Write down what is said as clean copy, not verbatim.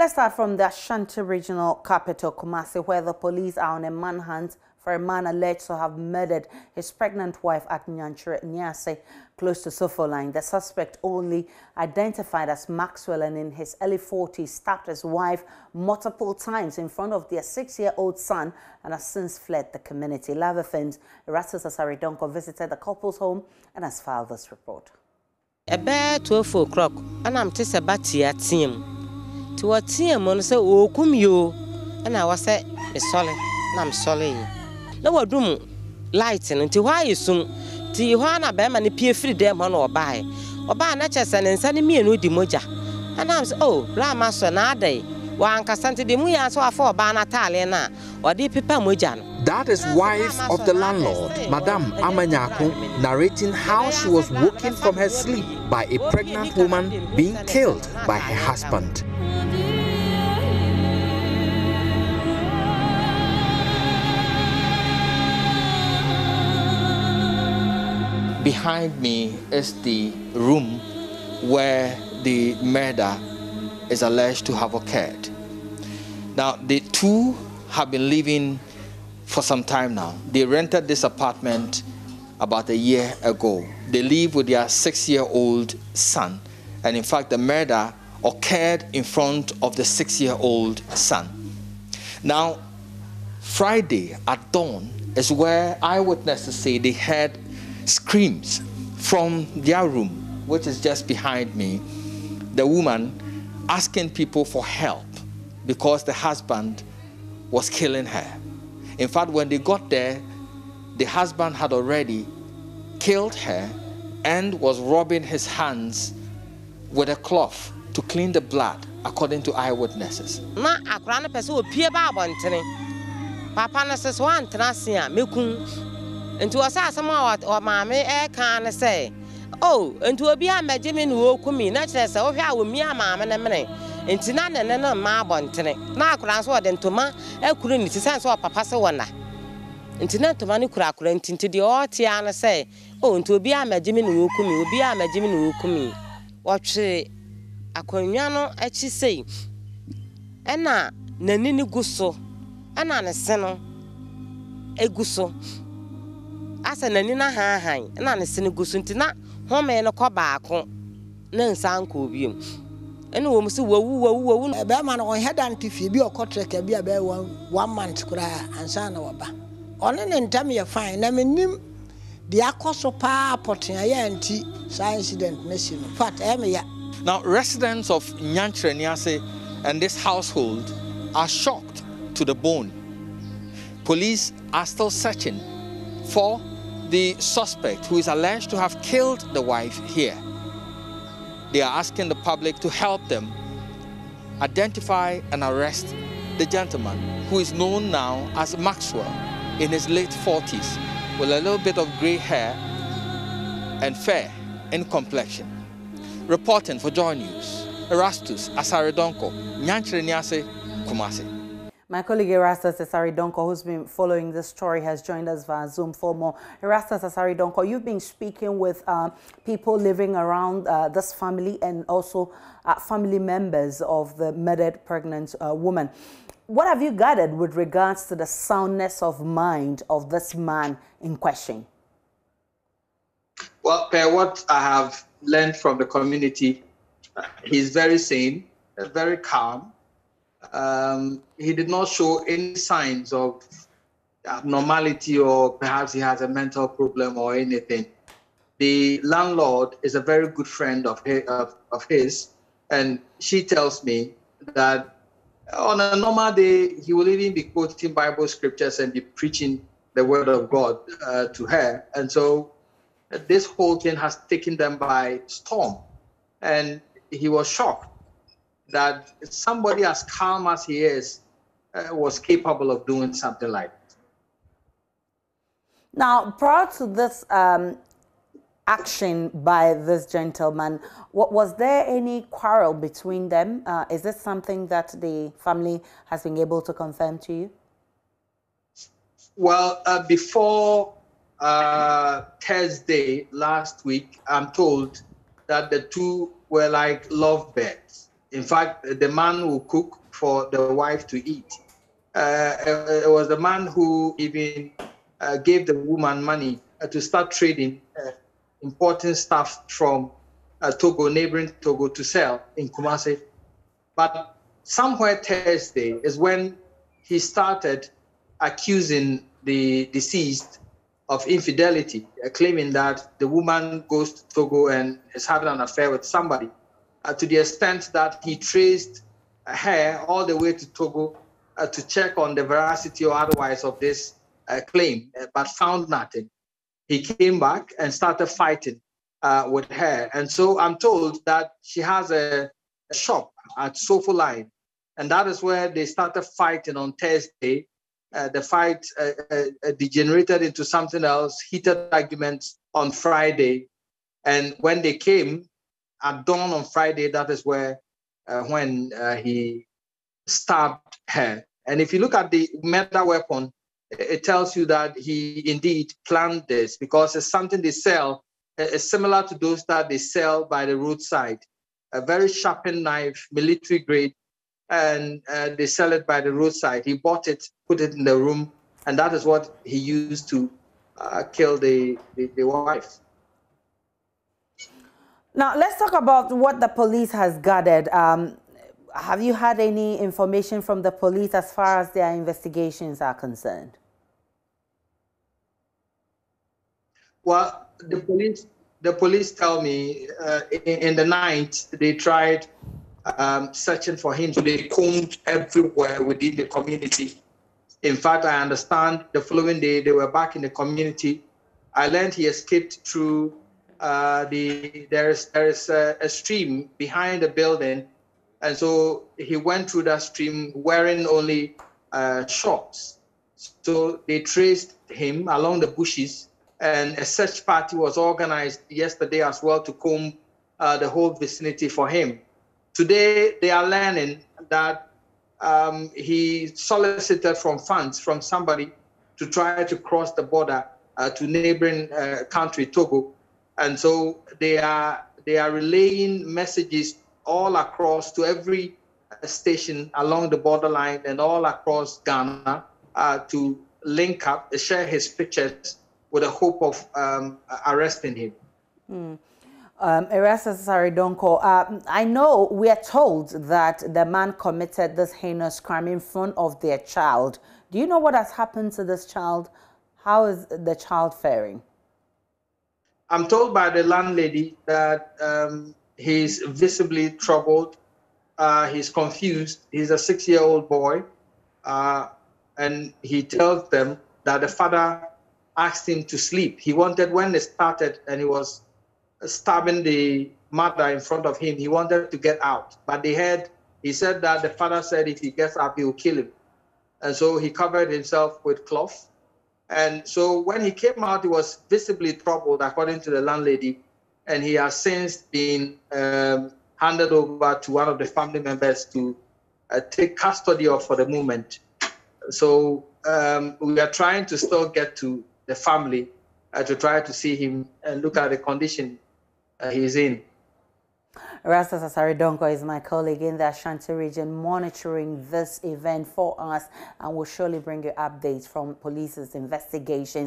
let's start from the Ashanti regional capital, Kumasi, where the police are on a manhunt for a man alleged to have murdered his pregnant wife at Nyanchere Nyase, close to Sofo Line. The suspect, only identified as Maxwell and in his early 40s, stabbed his wife multiple times in front of their 6-year-old son and has since fled the community. Live Offense Erastus Asaridonko visited the couple's home and has filed this report. About 12 o'clock, and I'm just about to team. To a team on say, oh, come you, and I was say, sorry, and I'm sorry. No, what room lighting until why you soon. Tijuana Bam and appear free them on or buy natures and sending me a new demoja. And I'm oh, Lama Sonade, one Cassante de Muya so for Banataliana or deep Pamujan. That is wife of the landlord, Madame Amanyako, narrating how she was woken from her sleep by a pregnant woman being killed by her husband. Behind me is the room where the murder is alleged to have occurred. Now, the two have been living for some time now. They rented this apartment about a year ago. They live with their 6-year-old son. And in fact, the murder occurred in front of the 6-year-old son. Now, Friday at dawn is where eyewitnesses say they heard screams from their room, which is just behind me. The woman asking people for help because the husband was killing her. In fact, when they got there, the husband had already killed her and was rubbing his hands with a cloth to clean the blood, according to eyewitnesses. And to us, somehow, or mammy, can say, oh, and to be a Majimin who come in, not as oh, how me a mamma and a money. And Tinan and a marbon tonight. Now, Cransword and Toma, I couldn't sense what Papa Sawana. And Tinan to Manu crack rent into the Ortiana say, oh, and to be a Majimin who come, will be a Majimin who come. What say a Coniano, as she say. And now, Nanini Gusso, and Anna Seno, a Gusso. As an Nina Hahine, and I'm a Senegusuntina, home and a cobaco, Nansan Cobium. And woman say, woo, a bearman on head anti-phoebe or cotric be a bear 1 month cry and son of a bar. On an time fine, I mean, the acoso pa potting a anti incident nation. Fat Emia. Now, residents of Nyanchere Nyase and this household are shocked to the bone. Police are still searching for the suspect who is alleged to have killed the wife here. They are asking the public to help them identify and arrest the gentleman who is known now as Maxwell, in his late 40s, with a little bit of gray hair and fair in complexion. Reporting for JoyNews, Erastus Asaridonko, Nyanchere Nyase, Kumasi. My colleague Erastus Asaridonko, who's been following this story, has joined us via Zoom for more. Erastus Asaridonko, you've been speaking with people living around this family and also family members of the murdered pregnant woman. What have you gathered with regards to the soundness of mind of this man in question? Well, per what I have learned from the community, he's very sane, very calm. He did not show any signs of abnormality or perhaps he has a mental problem or anything. The landlord is a very good friend of his, and she tells me that on a normal day, he will even be quoting Bible scriptures and be preaching the word of God to her. And so this whole thing has taken them by storm. And he was shocked that somebody as calm as he is was capable of doing something like that. Now, prior to this action by this gentleman, was there any quarrel between them? Is this something that the family has been able to confirm to you? Well, before Thursday last week, I'm told that the two were like lovebirds. In fact, the man will cook for the wife to eat. It was the man who even gave the woman money to start trading importing stuff from Togo, neighboring Togo, to sell in Kumasi. But somewhere Thursday is when he started accusing the deceased of infidelity, claiming that the woman goes to Togo and is having an affair with somebody, to the extent that he traced her all the way to Togo to check on the veracity or otherwise of this claim, but found nothing. He came back and started fighting with her. And so I'm told that she has a shop at Sofo Line, and that is where they started fighting on Thursday. The fight degenerated into something else, heated arguments on Friday. And when they came at dawn on Friday, that is where when he stabbed her. And if you look at the murder weapon, it tells you that he indeed planned this, because it's something they sell, it's similar to those that they sell by the roadside. A very sharpened knife, military grade, and they sell it by the roadside. He bought it, put it in the room, and that is what he used to kill the wife. Now, let's talk about what the police has gathered. Have you had any information from the police as far as their investigations are concerned? Well, the police tell me in the night they tried searching for him. So they combed everywhere within the community. In fact, I understand the following day they were back in the community. I learned he escaped through there is a stream behind the building. And so he went through that stream wearing only shorts. So they traced him along the bushes, and a search party was organized yesterday as well to comb the whole vicinity for him. Today, they are learning that he solicited funds from somebody to try to cross the border to neighboring country, Togo. And so they are relaying messages all across to every station along the borderline and all across Ghana to link up, share his pictures with the hope of arresting him. Erastus Saridonko, I know we are told that the man committed this heinous crime in front of their child. Do you know what has happened to this child? How is the child faring? I'm told by the landlady that he's visibly troubled. He's confused. He's a 6-year-old boy. And he tells them that the father asked him to sleep. He wanted, when they started and he was stabbing the mother in front of him, he wanted to get out. But he said that the father said if he gets up, he will kill him. And so he covered himself with cloth. And so when he came out, he was visibly troubled, according to the landlady, and he has since been handed over to one of the family members to take custody of for the moment. So we are trying to still get to the family to try to see him and look at the condition he's in. Erastus Saridonko is my colleague in the Ashanti region monitoring this event for us, and will surely bring you updates from police's investigations.